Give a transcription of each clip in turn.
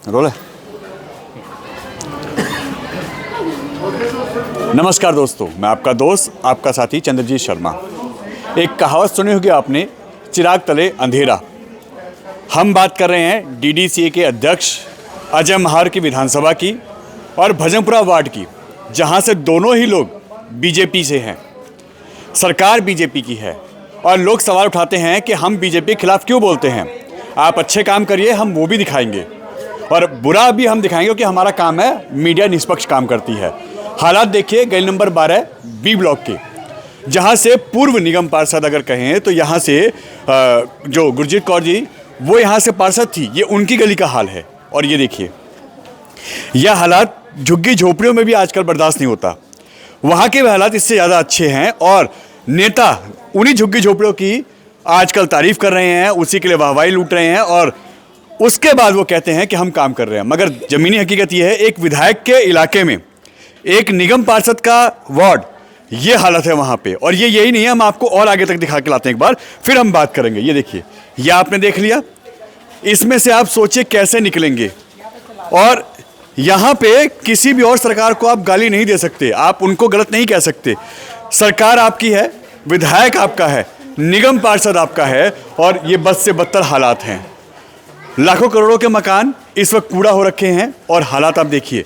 Role है। नमस्कार दोस्तों, मैं आपका दोस्त, आपका साथी चंद्रजीत शर्मा। एक कहावत सुनी होगी आपने, चिराग तले अंधेरा। हम बात कर रहे हैं डीडीसीए के अध्यक्ष अजय महार की विधानसभा की और भजनपुरा वार्ड की, जहां से दोनों ही लोग बीजेपी से हैं। सरकार बीजेपी की है और लोग सवाल उठाते हैं कि हम बीजेपी के खिलाफ क्यों बोलते हैं। आप अच्छे काम करिए, हम वो भी दिखाएंगे और बुरा भी हम दिखाएंगे, क्योंकि हमारा काम है, मीडिया निष्पक्ष काम करती है। हालात देखिए गली नंबर 12 बी ब्लॉक के, जहां से पूर्व निगम पार्षद अगर कहें तो यहां से जो गुरजीत कौर जी वो यहां से पार्षद थी, ये उनकी गली का हाल है। और ये देखिए, यह हालात झुग्गी झोपड़ियों में भी आजकल बर्दाश्त नहीं होता। वहाँ के भी हालात इससे ज़्यादा अच्छे हैं और नेता उन्हीं झुग्गी झोपड़ियों की आजकल तारीफ कर रहे हैं, उसी के लिए वाहवाही लूट रहे हैं और उसके बाद वो कहते हैं कि हम काम कर रहे हैं। मगर ज़मीनी हकीकत ये है, एक विधायक के इलाके में एक निगम पार्षद का वार्ड, ये हालत है वहाँ पे। और ये यही नहीं है, हम आपको और आगे तक दिखा के लाते हैं एक बार, फिर हम बात करेंगे। ये देखिए, ये आपने देख लिया, इसमें से आप सोचिए कैसे निकलेंगे। और यहाँ पे किसी भी और सरकार को आप गाली नहीं दे सकते, आप उनको गलत नहीं कह सकते। सरकार आपकी है, विधायक आपका है, निगम पार्षद आपका है और ये बद से बदतर हालात हैं। लाखों करोड़ों के मकान इस वक्त कूड़ा हो रखे हैं और हालात आप देखिए,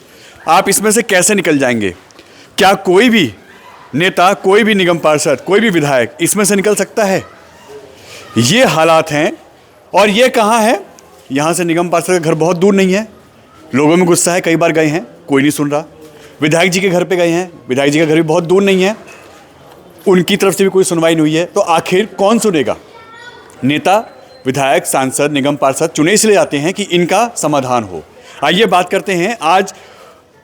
आप इसमें से कैसे निकल जाएंगे। क्या कोई भी नेता, कोई भी निगम पार्षद, कोई भी विधायक इसमें से निकल सकता है? ये हालात हैं। और ये कहाँ है? यहाँ से निगम पार्षद का घर बहुत दूर नहीं है। लोगों में गुस्सा है, कई बार गए हैं, कोई नहीं सुन रहा। विधायक जी के घर पे गए हैं, विधायक जी का घर भी बहुत दूर नहीं है, उनकी तरफ से भी कोई सुनवाई नहीं हुई है। तो आखिर कौन सुनेगा? नेता, विधायक, सांसद, निगम पार्षद चुने इसलिए जाते हैं कि इनका समाधान हो। आइए बात करते हैं आज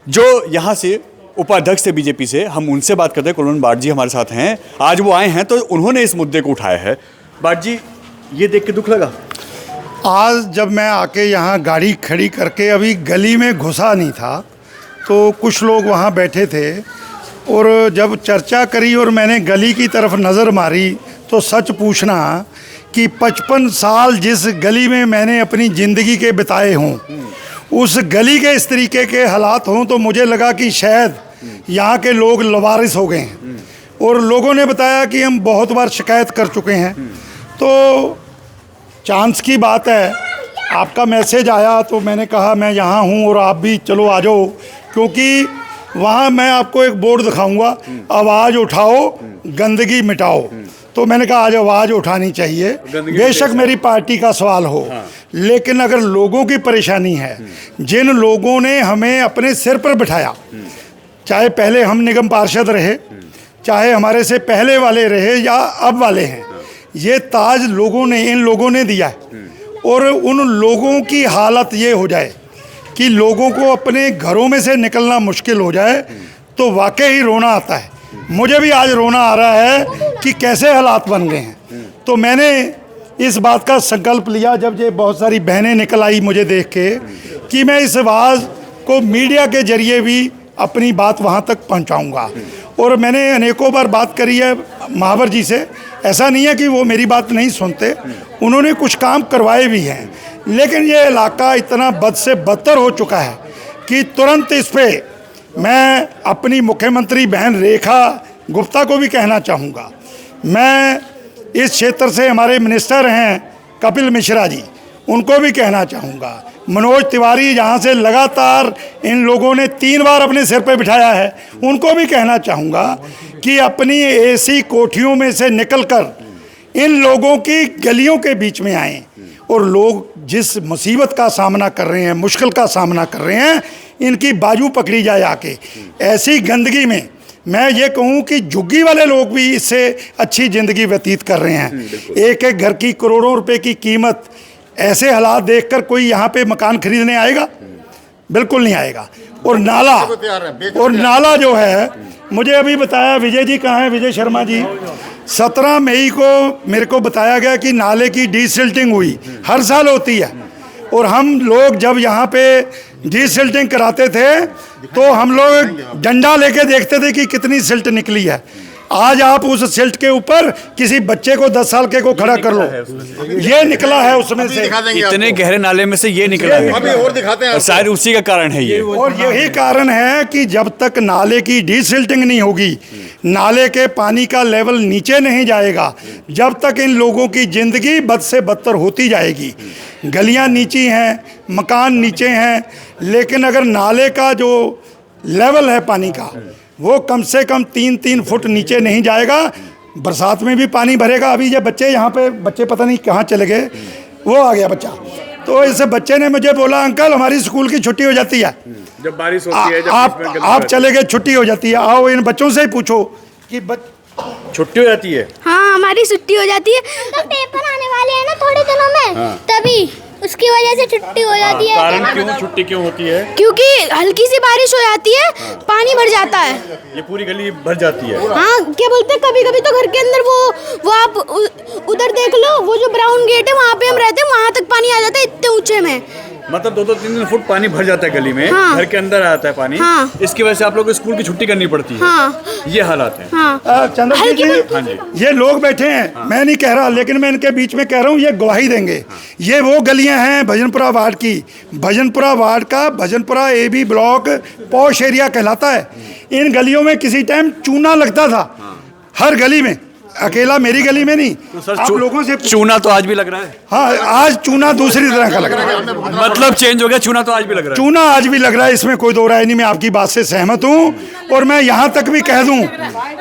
जो यहाँ से उपाध्यक्ष थे बीजेपी से, हम उनसे बात करते हैं। कुलवंत बाट जी हमारे साथ हैं, आज वो आए हैं तो उन्होंने इस मुद्दे को उठाया है। बाट जी, ये देख के दुख लगा? आज जब मैं आके यहाँ गाड़ी खड़ी करके अभी गली में घुसा नहीं था तो कुछ लोग वहाँ बैठे थे और जब चर्चा करी और मैंने गली की तरफ नज़र मारी तो सच पूछना कि 55 साल जिस गली में मैंने अपनी ज़िंदगी के बिताए हों, उस गली के इस तरीके के हालात हों तो मुझे लगा कि शायद यहाँ के लोग लवारिस हो गए हैं। और लोगों ने बताया कि हम बहुत बार शिकायत कर चुके हैं। तो चांस की बात है, आपका मैसेज आया तो मैंने कहा मैं यहाँ हूँ और आप भी चलो आ जाओ, क्योंकि वहाँ मैं आपको एक बोर्ड दिखाऊंगा, आवाज़ उठाओ गंदगी मिटाओ। तो मैंने कहा आज आवाज़ उठानी चाहिए, बेशक मेरी पार्टी का सवाल हो। लेकिन अगर लोगों की परेशानी है, जिन लोगों ने हमें अपने सिर पर बिठाया, चाहे पहले हम निगम पार्षद रहे, चाहे हमारे से पहले वाले रहे या अब वाले हैं, ये ताज लोगों ने, इन लोगों ने दिया है। और उन लोगों की हालत ये हो जाए कि लोगों को अपने घरों में से निकलना मुश्किल हो जाए तो वाकई ही रोना आता है। मुझे भी आज रोना आ रहा है कि कैसे हालात बन गए हैं। तो मैंने इस बात का संकल्प लिया, जब ये बहुत सारी बहनें निकल आई मुझे देख के, कि मैं इस आवाज़ को मीडिया के जरिए भी अपनी बात वहाँ तक पहुँचाऊँगा। और मैंने अनेकों बार बात करी है महावर जी से, ऐसा नहीं है कि वो मेरी बात नहीं सुनते, उन्होंने कुछ काम करवाए भी हैं। लेकिन ये इलाका इतना बद से बदतर हो चुका है कि तुरंत इस पर मैं अपनी मुख्यमंत्री बहन रेखा गुप्ता को भी कहना चाहूँगा। मैं इस क्षेत्र से हमारे मिनिस्टर हैं कपिल मिश्रा जी, उनको भी कहना चाहूँगा। मनोज तिवारी जहाँ से लगातार इन लोगों ने 3 बार अपने सिर पे बिठाया है, उनको भी कहना चाहूँगा कि अपनी एसी कोठियों में से निकलकर इन लोगों की गलियों के बीच में आएँ और लोग जिस मुसीबत का सामना कर रहे हैं, मुश्किल का सामना कर रहे हैं, इनकी बाजू पकड़ी जाए आके। ऐसी गंदगी में मैं ये कहूँ कि झुग्गी वाले लोग भी इससे अच्छी ज़िंदगी व्यतीत कर रहे हैं। एक एक घर की करोड़ों रुपए की कीमत, ऐसे हालात देखकर कोई यहाँ पे मकान खरीदने आएगा? बिल्कुल नहीं आएगा। और नाला जो है, मुझे अभी बताया, विजय जी कहाँ हैं, विजय शर्मा जी, 17 मई को मेरे को बताया गया कि नाले की डीसिल्टिंग हुई, हर साल होती है। और हम लोग जब यहाँ पे डीसिल्टिंग कराते थे तो हम लोग डंडा लेके देखते थे कि कितनी सिल्ट निकली है। आज आप उस सिल्ट के ऊपर किसी बच्चे को 10 साल के को खड़ा कर लो, ये निकला है उसमें से। इतने गहरे नाले में से ये निकला है, अभी और दिखाते हैं। शायद उसी का कारण है ये। और यही कारण है कि जब तक नाले की डीसिल्टिंग नहीं होगी, नाले के पानी का लेवल नीचे नहीं जाएगा, जब तक इन लोगों की ज़िंदगी बद से बदतर होती जाएगी। गलियां नीची हैं, मकान नीचे हैं, लेकिन अगर नाले का जो लेवल है पानी का वो कम से कम 3-3 फुट नीचे नहीं जाएगा, बरसात में भी पानी भरेगा। अभी ये बच्चे यहाँ पे, बच्चे पता नहीं कहाँ चले गए, वो आ गया बच्चा, तो इस बच्चे ने मुझे बोला अंकल हमारी स्कूल की छुट्टी हो जाती है जब बारिश होती है, जब आप चले गए छुट्टी हो जाती है। आओ इन बच्चों से ही पूछो कि छुट्टी हो जाती है। हाँ हमारी छुट्टी हो जाती है, तो पेपर आने वाले हैं ना थोड़े दिनों में, तभी उसकी वजह से छुट्टी हो जाती है। कारण क्यों छुट्टी क्यों होती है? क्योंकि हल्की सी बारिश हो जाती है, पानी भर जाता है, ये पूरी गली भर जाती है। हाँ क्या बोलते हैं, कभी कभी तो घर के अंदर वो आप उधर देख लो, वो जो ब्राउन गेट है वहाँ पे हम रहते हैं, वहाँ तक पानी आ जाता है इतने ऊंचे में, मतलब 2-3 फुट पानी भर जाता है गली में। हाँ। घर के अंदर आता है पानी। हाँ। इसकी वजह से आप लोग को स्कूल की छुट्टी करनी पड़ती है। हाँ। ये हालात है। हाँ। चंद्र जी, हाँ जी, ये लोग बैठे हैं, मैं नहीं कह रहा, लेकिन मैं इनके बीच में कह रहा हूँ, ये गवाही देंगे। ये वो गलियां हैं भजनपुरा वार्ड की, भजनपुरा वार्ड का Bhajanpura AB block posh area कहलाता है। इन गलियों में किसी टाइम चूना लगता था, हर गली में, अकेला मेरी गली में नहीं। तो सर आप लोगों से चूना तो आज भी लग रहा है। हाँ, आज चूना दूसरी तरह का लग रहा है, मतलब चेंज हो गया, चूना तो आज भी लग रहा है। चूना आज भी लग रहा है, इसमें कोई दो राय नहीं। मैं आपकी बात से सहमत हूँ, और मैं यहाँ तक भी कह दूँ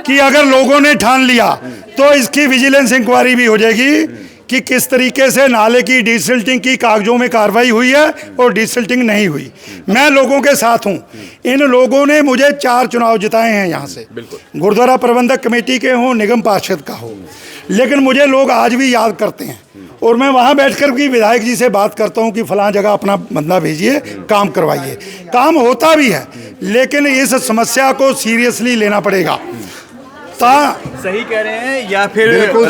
कि अगर लोगों ने ठान लिया तो इसकी विजिलेंस इंक्वायरी भी हो जाएगी कि किस तरीके से नाले की डीसिल्टिंग की कागजों में कार्रवाई हुई है और डीसिल्टिंग नहीं हुई। मैं लोगों के साथ हूँ। इन लोगों ने मुझे 4 चुनाव जिताए हैं यहाँ से, गुरुद्वारा प्रबंधक कमेटी के हों, निगम पार्षद का हो, लेकिन मुझे लोग आज भी याद करते हैं। और मैं वहाँ बैठकर भी विधायक जी से बात करता हूँ कि फलां जगह अपना बंदा भेजिए, काम करवाइए। काम होता भी है, लेकिन इस समस्या को सीरियसली लेना पड़ेगा। सही कह रहे हैं या फिर बिल्कुल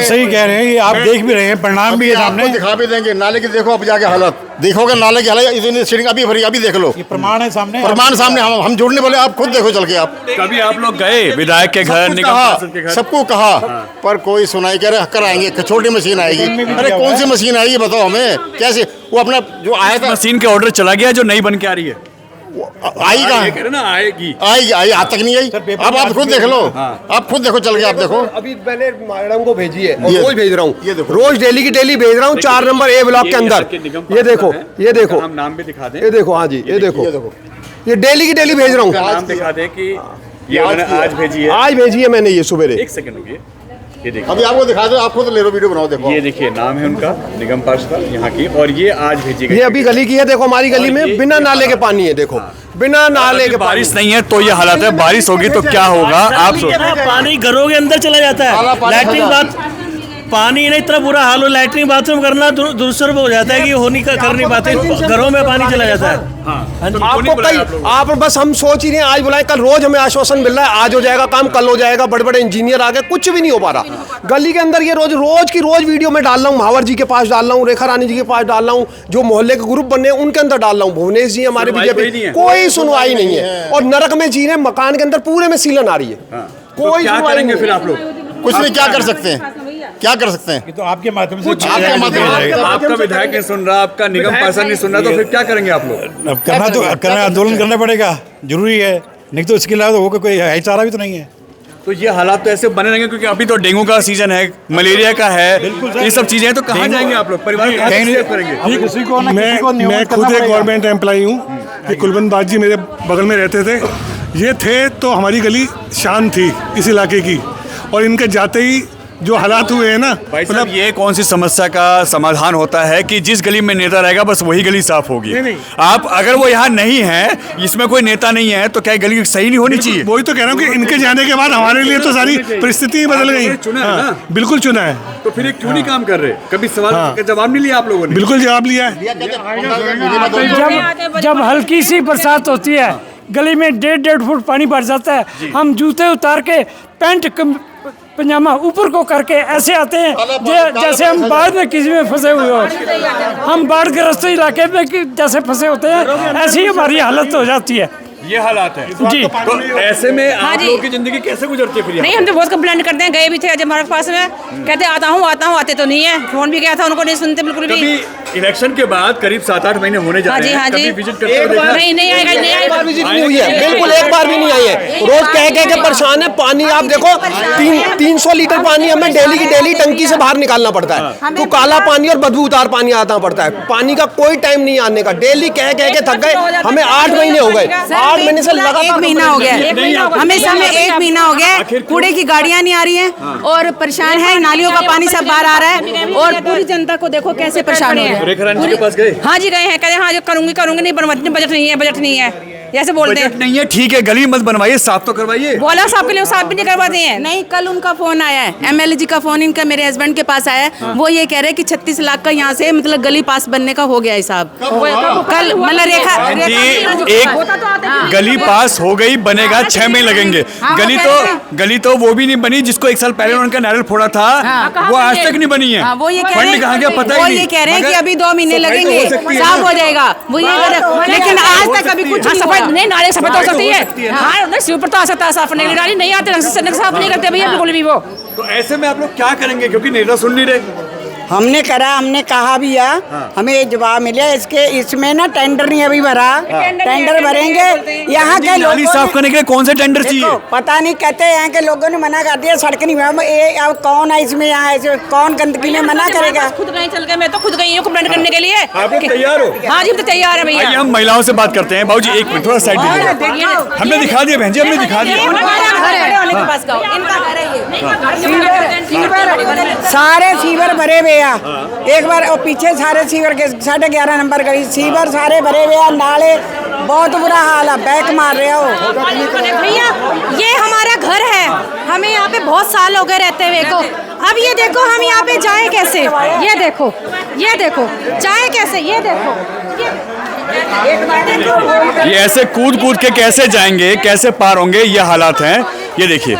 सही कह रहे हैं, ये आप देख भी रहे हैं, परिणाम भी है सामने। दिखा भी देंगे नाले की, देखो अब जाके हालत देखोगे, नाले की हालत इतनी सीटिंग अभी भरी, अभी देख लो, ये प्रमाण है सामने, प्रमाण सामने। हम जोड़ने बोले, आप खुद देखो चल के। आप कभी आप लोग गए विधायक के घर, निगम पार्षद के घर? सबको कहा, पर कोई सुनाई कह रहे कराएंगे, छोटी मशीन आएगी। अरे कौन सी मशीन आएगी बताओ हमें, कैसे? वो अपना जो आया था मशीन के ऑर्डर चला गया जो नई बन के आ रही है, आई कहाँ? ये कह रहे ना आएगी, आई आज तक नहीं आई। अब आप खुद देख लो, आप खुद देखो चल के, आप देखो। अभी मैंने मैडम को भेजी है और ये- रोज भेज रहा ये हूँ, देखो। रोज डेली की डेली भेज रहा हूँ, 4 नंबर A ब्लॉक के अंदर। ये देखो, ये देखो, हम नाम भी दिखा दें, ये देखो, हाँ जी, ये देखो, ये डेली की डेली भेज रहा नाम हूँ। दिखा दें कि ये उन्होंने आज भेजी है। आज भेजी है मैंने ये सुबह। एक सेकंड रुकिए, ये देखिए, अभी आपको दिखा दो, आप खुद ले लो, वीडियो बनाओ, देखो। ये देखिए नाम है उनका, निगम पार्षद यहाँ की, और ये आज भेजी गई। ये अभी गली की है, देखो हमारी गली और ये में बिना नाले के पानी है, देखो बिना नाले के बारिश नहीं है तो ये हालत है, बारिश होगी तो क्या होगा आप सोच। पानी घरों के अंदर चला जाता काला है, पानी लैट्रिन फंसा। बात पानी नहीं, इतना बुरा हाल हो, लैट्रिन बाथरूम करना दुरुस्त हो जाता है कि होनी का करनी बातें, घरों में पानी चला जाता है। हाँ जी। आपको कई, आप बस हम सोच ही रहे हैं आज बुलाए, कल रोज हमें आश्वासन मिल रहा है आज हो जाएगा काम, कल हो जाएगा, बड़े बड़े इंजीनियर आ गए, कुछ भी नहीं हो पा रहा। गली के अंदर ये रोज की रोज वीडियो में डाल रहा हूँ, महावर जी के पास डाल रहा हूँ, रेखा रानी जी के पास डाल रहा हूँ, जो मोहल्ले के ग्रुप बने उनके अंदर डाल रहा हूँ, भुवनेश जी हमारे बीजेपी, कोई सुनवाई नहीं है। और नरक में जी रहे, मकान के अंदर पूरे में सीलन आ रही है, कोई क्या सुनवाई करेंगे नहीं। फिर आप लोग? कुछ नहीं, क्या कर सकते हैं, क्या कर सकते हैं? ये तो आपके माध्यम से आपके माध्यम से- आपका विधायक नहीं सुन रहा, आपका निगम पार्षद नहीं सुन रहा, तो फिर क्या करेंगे आप लोग? अब करना आंदोलन करना पड़ेगा, जरूरी है, नहीं तो इसके अलावा वो कोई है चारा भी तो नहीं है। तो ये हालात तो ऐसे बने रहेंगे क्योंकि अभी तो डेंगू का सीजन है, मलेरिया का है, ये सब चीजें हैं, तो कहाँ जाएंगे आप लोग? परिवार को कहाँ कहीं सेव करेंगे? किसी को ना किसी को मैं नियमन खुद करना एक पड़ेगा। गवर्नमेंट एम्प्लॉई हूँ। ये कुलवंत बाग जी मेरे बगल में रहते थे, ये थे तो हमारी गली शान थी इस इलाके की, और इनके जाते ही जो हालात हुए हैं ना, भाई साहब, ये कौन सी समस्या का समाधान होता है कि जिस गली में नेता रहेगा बस वही गली साफ होगी? नहीं। आप अगर वो यहाँ नहीं है, इसमें कोई नेता नहीं है, तो क्या गली सही नहीं होनी चाहिए? वही तो कह रहा हूँ कि इनके जाने के बाद हमारे लिए तो सारी परिस्थिति ही बदल गई। चुना है ना? बिल्कुल चुना है, तो फिर ये क्यों नहीं काम कर रहे? कभी सवाल का जवाब नहीं लिया आप लोगों ने? बिल्कुल जवाब लिया है। जब हल्की सी बरसात होती है, गली में 1.5 फुट पानी भर जाता है, हम जूते उतार के पैंट पजामा ऊपर को करके ऐसे आते हैं जैसे हम बाढ़ में किसी में फंसे हुए हो। हम बाढ़ ग्रस्त इलाके में जैसे फंसे होते हैं, ऐसी ही हमारी हालत हो जाती है। ये हालात है जी। तो ऐसे में हाँ आप जी। लोगों की जिंदगी कैसे गुजरती है फिर यहाँ नहीं, हम तो बहुत कंप्लेंट करते हैं, गए भी थे आज हमारे पास में, कहते आता हूँ आते तो नहीं है, फोन भी किया था उनको, नहीं सुनते बिल्कुल भी। कभी इलेक्शन के बाद करीब 7-8 महीने होने जा हाँ रहे जी, हैं, हाँ कभी जी। विजिट करते हुए देखा? नहीं आएगा, नहीं एक बार आएगा। विजिट नहीं हुई है, बिल्कुल एक बार भी नहीं आई है। रोज कह के परेशान है। पानी आप देखो 300 लीटर पानी हमें डेली की डेली टंकी से बाहर निकालना पड़ता है, तो काला पानी और बदबूदार पानी आता पड़ता है। पानी का कोई टाइम नहीं आने का, डेली कह के थक गए। हमें 8 महीने हो गए, 8 महीने से लगातार 1 महीना हो गया, हमेशा में 1 महीना हो गया, कूड़े की गाड़ियां नहीं आ रही हैं और परेशान है, नालियों का पानी सब बाहर आ रहा है और पूरी जनता को देखो कैसे परेशान हो रही है। रेखा रानी जी के पास गए? हाँ जी गए हैं, कहते हैं हाँ जो करूंगी नहीं, बजट नहीं है ऐसे बोलते बजट हैं। नहीं है, ठीक है, गली मत बनवाइए, साफ तो करवाइए। बोला साहब के लिए साफ भी नहीं करवाते हैं। नहीं, कल उनका फोन आया है, एमएलए जी का फोन इनका मेरे हस्बैंड के पास आया है। वो ये कह रहे हैं कि 36 लाख का यहाँ से मतलब गली पास बनने का हो गया हिसाब। कल मतलब रेखा जी, एक गली पास हो गई, बनेगा 6 महीने लगेंगे। गली तो वो भी नहीं बनी जिसको 1 साल पहले उनका नारियल फोड़ा था, वो आज तक नहीं बनी है। वो ये कह फंड रहे कहाँ गया पता ही वो नहीं। ये कह रहे हैं कि मगर अभी 2 महीने सफाई तो लगेंगे, हो सकती है साफ ना। हो जाएगा। वो ये कह रहे, लेकिन आज तक अभी कुछ नहीं हुआ। नहीं नाले सफेद हो सफाई तो सकती हो है, सकती है। हाँ नहीं सिर पर तो आ सकता है साफ करने के लिए, नाली नहीं आते ढंग से साफ नहीं करते भैया बिल्कुल भी वो। तो ऐसे में आप लोग क्या करेंगे, क्योंकि नेता सुन नहीं रहे? हमने करा, हमने कहा भी है, हमें जवाब मिला इसके, इसमें ना टेंडर नहीं अभी भरा, टेंडर भरेंगे। यहाँ के नाली लोगों साफ ने- करने के लिए कौन से टेंडर देखो, चाहिए? पता नहीं, कहते हैं यहाँ के लोगों ने मना कर दिया, सड़क नहीं हुआ। ये अब कौन है इसमें, यहाँ ऐसे कौन गंदगी में मना करेगा? खुद गए चल गए, मैं तो खुद गई हूँ कंप्लेंट करने के लिए। आप लोग तैयार हो? हाँ जी हम तो तैयार है आइए भैया। हम महिलाओं से बात करते हैं। बाबूजी एक मिनट, थोड़ा साइड दीजिए। हमने दिखा दिया बहन जी, हमने दिखा दिया। सारे सीवर भरे हुए हैं, एक बार और पीछे सारे सीवर के 11.5 नंबर गली सीवर सारे भरे हुए हैं, नाले बहुत बुरा हाल है, बैक मार रहे हो। भैया ये हमारा घर है, हमें यहाँ पे बहुत साल हो गए रहते हुए को। अब ये देखो हम यहाँ पे जाए कैसे, ये देखो जाए कैसे, ये देखो ये ऐसे कूद कूद के कैसे जाएंगे, कैसे पार होंगे, ये हालात हैं। ये देखिए,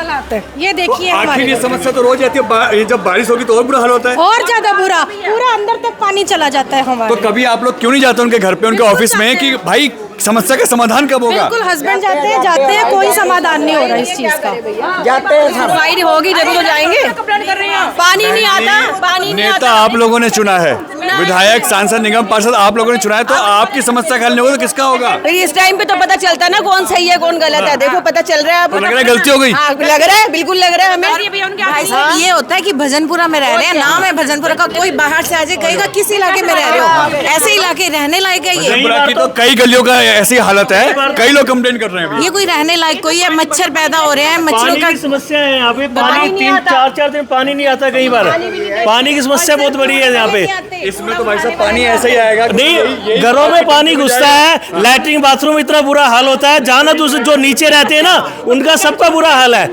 ये देखिए आखिर हमारे ये समस्या तो रोज आती है, जब बारिश होगी तो और बुरा हाल होता है। और ज्यादा बुरा, पूरा अंदर तक पानी चला जाता है हमारे। तो कभी आप लोग क्यों नहीं जाते उनके घर पे, उनके ऑफिस में, कि भाई समस्या का समाधान कब होगा? बिल्कुल हस्बैंड जाते हैं, कोई समाधान नहीं हो रहा इस चीज का। जाते हैं सब। सफाई होगी जब तो जाएंगे। पानी नहीं आता, पानी नहीं नेता आता। आप लोगों ने चुना है, विधायक, सांसद, निगम पार्षद आप लोगों ने चुना है, तो आपकी समस्या का हल नहीं होगा तो किसका होगा? फिर इस टाइम पे तो पता चलता ना कौन सही है कौन गलत है। देखो पता चल रहा है, तो लग रहा है गलती हो गई। हाँ लग रहा है, बिल्कुल लग रहा है हमें। भाई साहब ये होता है कि भजनपुरा में रह रहे हैं, नाम है भजनपुरा का, कोई बाहर से आ जाए कहेगा किस इलाके में रह रहे हो, ऐसे इलाके रहने लायक है ये। भजनपुरा की तो कई गलियों का ऐसी हालत है, कई लोग कंप्लेन कर रहे हैं अभी। ये कोई रहने लायक कोई है, मच्छर पैदा हो रहे हैं, मच्छरों पानी का की समस्या है यहाँ पे, पानी 3-4 दिन पानी नहीं आता, कई बार पानी की समस्या बहुत बड़ी है यहाँ पे। इसमें तो भाई साहब पानी ऐसा ही आएगा, नहीं घरों में पानी घुसता है, लैट्रिन बाथरूम इतना बुरा हाल होता है, जहाँ ना दूसरे जो नीचे रहते हैं ना उनका सबका बुरा हाल है,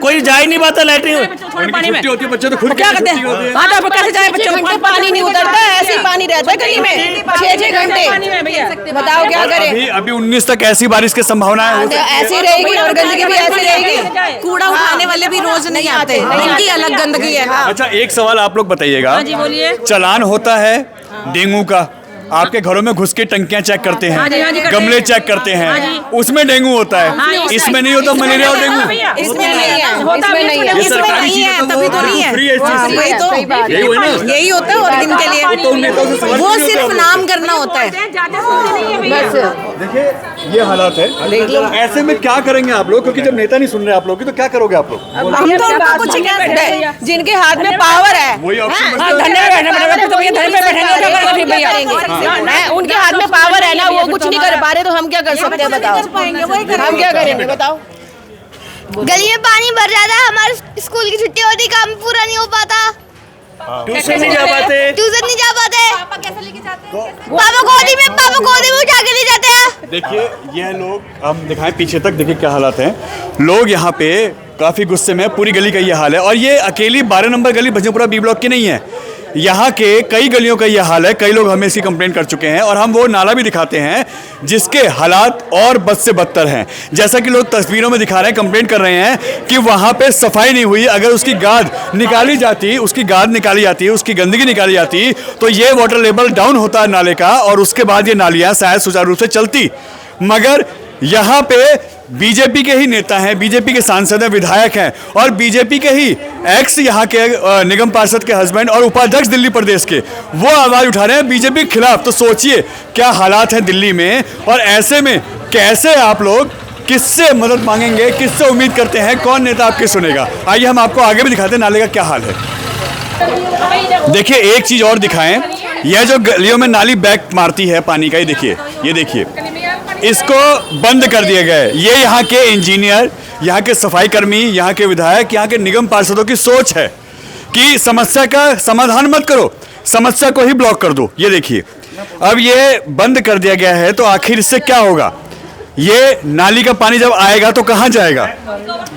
कोई जा ही नहीं पाता लैट्रिन। उनकी छुट्टी होती है, बच्चे तो खुद क्या करते हैं, हाँ तो कैसे जाए बच्चों को, पानी नहीं उतरता है, ऐसे ही पानी रहता है गली में 6-6 घंटे। बताओ क्या करें। अभी 19 तक ऐसी बारिश की संभावना है। ऐसी रहेगी और गंदगी भी ऐसी रहेगी। कूड़ा उठाने वाले भी रोज नहीं आते, इनकी अलग गंदगी है। अच्छा एक सवाल आप लोग बताइएगा, जी बोलिए। चालान होता है डेंगू का, आपके घरों में घुस के टंकियां चेक करते हैं, हाँ जी, करते गमले हैं। चेक करते हाँ हैं, जी। उसमें डेंगू होता है, इसमें नहीं होता मलेरिया और डेंगू। इसमें नहीं है, इसमें नहीं है, ये इसमें सरकारी नहीं चीज़ है, है, तभी तो नहीं है। फ्री है इस चीज़ हाँ, से। वही तो यही हुआ ना? यही होता है और दिन के लिए तो उन नेताओं से सवाल वो क्यों नहीं सिर्फ होते नाम करना होता है। देखिए ये हालात है। ऐसे में क्या करेंगे आप लोग, क्योंकि जब नेता नहीं सुन रहे आप लोग की, तो क्या करोगे आप लोग? हम तो उनको कुछ नहीं कहते। जिनके हाथ में पावर है, वही ऑप्शन हाँ, बचता है। धरने पे बैठना पड़ेगा, तो भैया धरने पे बैठेंगे, हाँ, उनके हाथ में पावर है ना, वो कुछ नहीं कर पा रहे, तो हम क्या कर सकते हैं बताओ, हम क्या करेंगे बताओ। गली में पानी भर जाता है, हमारे स्कूल की छुट्टी होती, काम पूरा नहीं हो पाता, ट्यूशन नहीं जा पाते, ट्यूशन नहीं जा पाते, पापा गोदी में उठा के ले जाते हैं। देखिए यह लोग, हम दिखाएं पीछे तक, देखिए क्या हालात हैं। लोग यहाँ पे काफ़ी गुस्से में, पूरी गली का ये हाल है। और ये अकेली 12 नंबर गली भजनपुरा बी ब्लॉक की नहीं है, यहाँ के कई गलियों का ये हाल है। कई लोग हमें इसकी कंप्लेंट कर चुके हैं और हम वो नाला भी दिखाते हैं जिसके हालात और बद से बदतर हैं। जैसा कि लोग तस्वीरों में दिखा रहे हैं, कंप्लेंट कर रहे हैं कि वहाँ पे सफाई नहीं हुई। अगर उसकी गाद निकाली जाती, उसकी गंदगी निकाली जाती, तो ये वाटर लेवल डाउन होता है नाले का, और उसके बाद ये नालियाँ शायद सुचारू रूप से चलती। मगर यहाँ पे बीजेपी के ही नेता हैं, बीजेपी के सांसद हैं, विधायक हैं और बीजेपी के ही एक्स यहाँ के निगम पार्षद के हस्बैंड और उपाध्यक्ष दिल्ली प्रदेश के, वो आवाज़ उठा रहे हैं बीजेपी के खिलाफ। तो सोचिए क्या हालात हैं दिल्ली में, और ऐसे में कैसे आप लोग किससे मदद मांगेंगे, किससे उम्मीद करते हैं, कौन नेता आपकी सुनेगा। आइए हम आपको आगे भी दिखाते हैं नाले का क्या हाल है। देखिए एक चीज़ और दिखाएं, यह जो गलियों में नाली बैक मारती है पानी का, ये देखिए इसको बंद कर दिया गया है। ये यहाँ के इंजीनियर, यहाँ के सफाई कर्मी, यहाँ के विधायक, यहाँ के निगम पार्षदों की सोच है कि समस्या का समाधान मत करो, समस्या को ही ब्लॉक कर दो। ये देखिए अब ये बंद कर दिया गया है, तो आखिर इससे क्या होगा? ये नाली का पानी जब आएगा तो कहाँ जाएगा?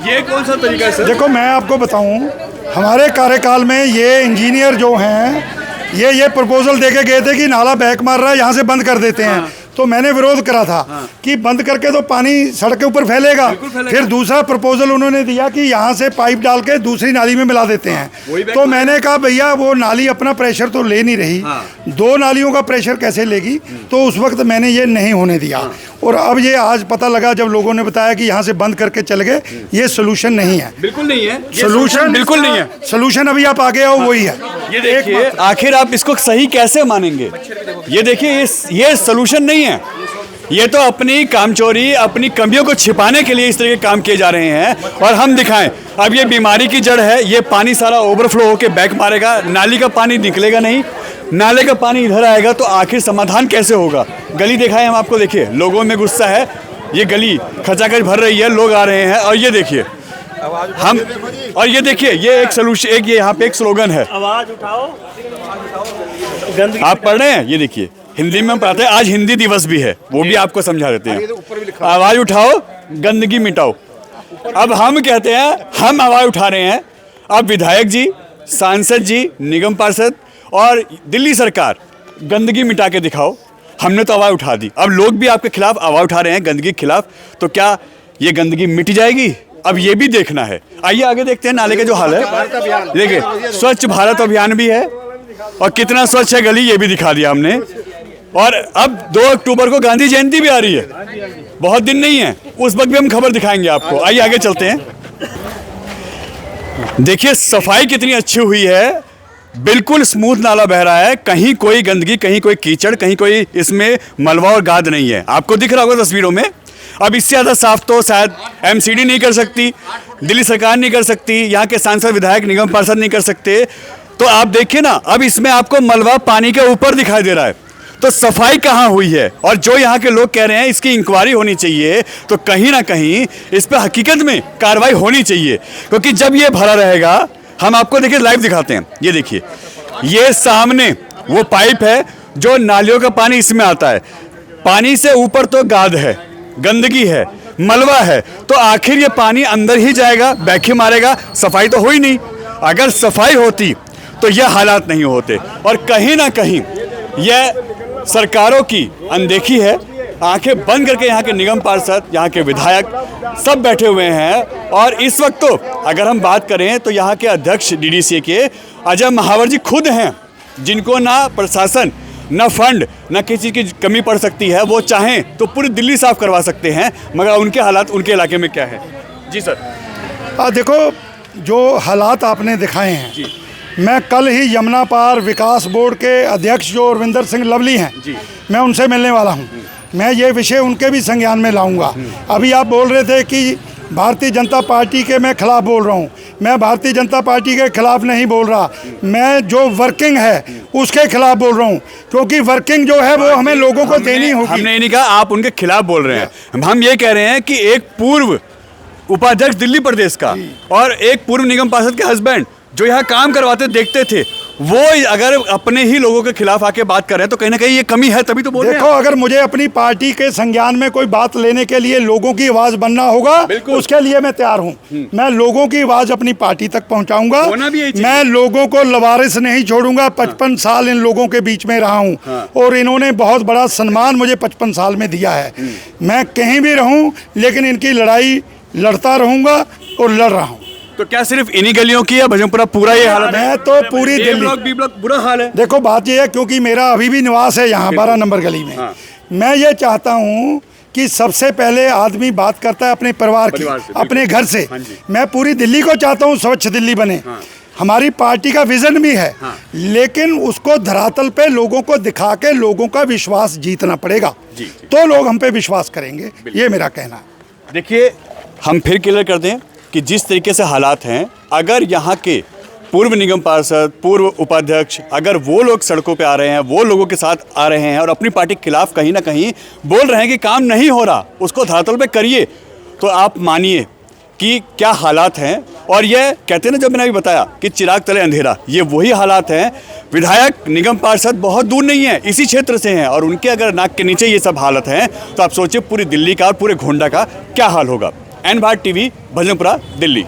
ये कौन सा तरीका है सर? देखो मैं आपको बताऊं, हमारे कार्यकाल में ये इंजीनियर जो हैं ये प्रपोजल देके गए थे कि नाला बैक मार रहा है, यहाँ से बंद कर देते हैं। तो मैंने विरोध करा था कि बंद करके तो पानी सड़क के ऊपर फैलेगा। फिर दूसरा प्रपोजल उन्होंने दिया कि यहाँ से पाइप डाल के दूसरी नाली में मिला देते हैं। तो मैंने कहा भैया वो नाली अपना प्रेशर तो ले नहीं रही, दो नालियों का प्रेशर कैसे लेगी? तो उस वक्त मैंने ये नहीं होने दिया। और अब ये आज पता लगा जब लोगों ने बताया कि यहाँ से बंद करके चले गए, ये सोल्यूशन नहीं है, बिल्कुल नहीं है, सोल्यूशन बिल्कुल नहीं है। सोल्यूशन अभी आप आगे आओ वही है। ये देखिए आखिर आप इसको सही कैसे मानेंगे? ये देखिए ये सोल्यूशन नहीं है, ये तो अपनी कामचोरी, अपनी कमियों को छिपाने के लिए इस तरह के काम किए जा रहे हैं। और हम दिखाएं, अब ये बीमारी की जड़ है, ये पानी सारा ओवरफ्लो होकर बैक मारेगा, नाली का पानी निकलेगा नहीं, नाले का पानी इधर आएगा, तो आखिर समाधान कैसे होगा? गली दिखाएं हम आपको, देखिए लोगों में गुस्सा है, ये गली खचाखच भर रही है, लोग आ रहे हैं। और ये देखिए हम, और ये देखिए ये एक सोल्यूशन, एक ये यहाँ पे एक स्लोगन है, आवाज उठाओ गंदगी। आप पढ़ रहे हैं, ये देखिए हिंदी में हम पढ़ाते हैं, आज हिंदी दिवस भी है, वो भी आपको समझा देते हैं। आवाज उठाओ गंदगी मिटाओ। अब हम कहते हैं हम आवाज उठा रहे हैं, अब विधायक जी, सांसद जी, निगम पार्षद और दिल्ली सरकार गंदगी मिटा के दिखाओ। हमने तो आवाज उठा दी, अब लोग भी आपके खिलाफ आवाज उठा रहे हैं गंदगी के खिलाफ, तो क्या ये गंदगी मिट जाएगी? अब ये भी देखना है। आइए आगे देखते हैं नाले का जो हाल है। देखिए स्वच्छ भारत अभियान भी है और कितना स्वच्छ है गली, ये भी दिखा दिया हमने। और अब 2 अक्टूबर को गांधी जयंती भी आ रही है, बहुत दिन नहीं है, उस वक्त भी हम खबर दिखाएंगे आपको। आइए आगे चलते हैं। देखिए सफाई कितनी अच्छी हुई है, बिल्कुल स्मूथ नाला बह रहा है, कहीं कोई गंदगी, कहीं कोई कीचड़, कहीं कोई इसमें मलबा और गाद नहीं है। आपको दिख रहा होगा तस्वीरों में। अब इससे ज़्यादा साफ तो शायद एमसीडी नहीं कर सकती, दिल्ली सरकार नहीं कर सकती, यहाँ के सांसद, विधायक, निगम पार्षद नहीं कर सकते। तो आप देखिए ना, अब इसमें आपको मलबा पानी के ऊपर दिखाई दे रहा है, तो सफाई कहाँ हुई है? और जो यहाँ के लोग कह रहे हैं इसकी इंक्वायरी होनी चाहिए, तो कहीं ना कहीं इस पर हकीकत में कार्रवाई होनी चाहिए, क्योंकि जब ये भरा रहेगा, हम आपको देखिए लाइव दिखाते हैं। ये देखिए ये सामने वो पाइप है जो नालियों का पानी इसमें आता है, पानी से ऊपर तो गाद है, गंदगी है, मलबा है, तो आखिर ये पानी अंदर ही जाएगा, बैक ही मारेगा, सफाई तो हो ही नहीं। अगर सफाई होती तो ये हालात नहीं होते। और कहीं ना कहीं यह सरकारों की अनदेखी है, आंखें बंद करके यहाँ के निगम पार्षद, यहाँ के विधायक सब बैठे हुए हैं। और इस वक्त तो अगर हम बात करें तो यहाँ के अध्यक्ष डीडीसीए के अजय महावर जी खुद हैं, जिनको ना प्रशासन, ना फंड, ना किसी की कमी पड़ सकती है। वो चाहें तो पूरी दिल्ली साफ करवा सकते हैं, मगर उनके हालात उनके इलाके में क्या है? जी सर। देखो जो हालात आपने दिखाए हैं, मैं कल ही यमुना पार विकास बोर्ड के अध्यक्ष जो रविंदर सिंह लवली हैं, मैं उनसे मिलने वाला हूं। मैं ये विषय उनके भी संज्ञान में लाऊंगा। अभी आप बोल रहे थे कि भारतीय जनता पार्टी के मैं खिलाफ बोल रहा हूं, मैं भारतीय जनता पार्टी के खिलाफ नहीं बोल रहा, मैं जो वर्किंग है उसके खिलाफ बोल रहा हूं, क्योंकि वर्किंग जो है वो हमें लोगों को देनी होगी। हमने नहीं कहा आप उनके खिलाफ बोल रहे हैं, हम ये कह रहे हैं कि एक पूर्व उपाध्यक्ष दिल्ली प्रदेश का और एक पूर्व निगम पार्षद के हस्बैंड जो यहाँ काम करवाते देखते थे, वो अगर अपने ही लोगों के खिलाफ आके बात कर रहे हैं, तो कहीं ना कहीं ये कमी है, तभी तो बोल रहे हैं। देखो अगर मुझे अपनी पार्टी के संज्ञान में कोई बात लेने के लिए लोगों की आवाज बनना होगा, उसके लिए मैं तैयार हूँ। मैं लोगों की आवाज अपनी पार्टी तक पहुँचाऊंगा, मैं लोगों को लवारिस नहीं छोड़ूंगा। 55 साल इन लोगों के बीच में रहा हूँ और इन्होंने बहुत बड़ा सम्मान मुझे 55 साल में दिया है। मैं कहीं भी रहूँ लेकिन इनकी लड़ाई लड़ता रहूँगा और लड़ रहा हूँ। तो क्या सिर्फ इन्हीं गलियों की है भजनपुरा पूरा ये हालत है? मैं तो पूरी दिल्ली, बी ब्लॉक बुरा हाल है। देखो बात ये है, क्योंकि मेरा अभी भी निवास है यहाँ 12 नंबर गली में। मैं ये चाहता हूँ कि सबसे पहले आदमी बात करता है अपने परिवार की, अपने घर से। मैं पूरी दिल्ली को चाहता हूँ स्वच्छ दिल्ली बने, हमारी पार्टी का विजन भी है, लेकिन उसको धरातल पे लोगों को दिखा के लोगों का विश्वास जीतना पड़ेगा, तो लोग हम पे विश्वास करेंगे, ये मेरा कहना है। देखिए, हम फिर क्लियर कर दें कि जिस तरीके से हालात हैं, अगर यहाँ के पूर्व निगम पार्षद, पूर्व उपाध्यक्ष, अगर वो लोग सड़कों पे आ रहे हैं, वो लोगों के साथ आ रहे हैं और अपनी पार्टी के खिलाफ कहीं ना कहीं बोल रहे हैं कि काम नहीं हो रहा, उसको धरातल पे करिए, तो आप मानिए कि क्या हालात हैं। और ये कहते हैं ना, जब मैंने अभी बताया कि चिराग तले अंधेरा, ये वही हालात हैं। विधायक, निगम पार्षद बहुत दूर नहीं है, इसी क्षेत्र से हैं, और उनके अगर नाक के नीचे ये सब हालत हैं, तो आप सोचिए पूरी दिल्ली का और पूरे गोंडा का क्या हाल होगा। N Bharat TV, Bhajanpura, Delhi.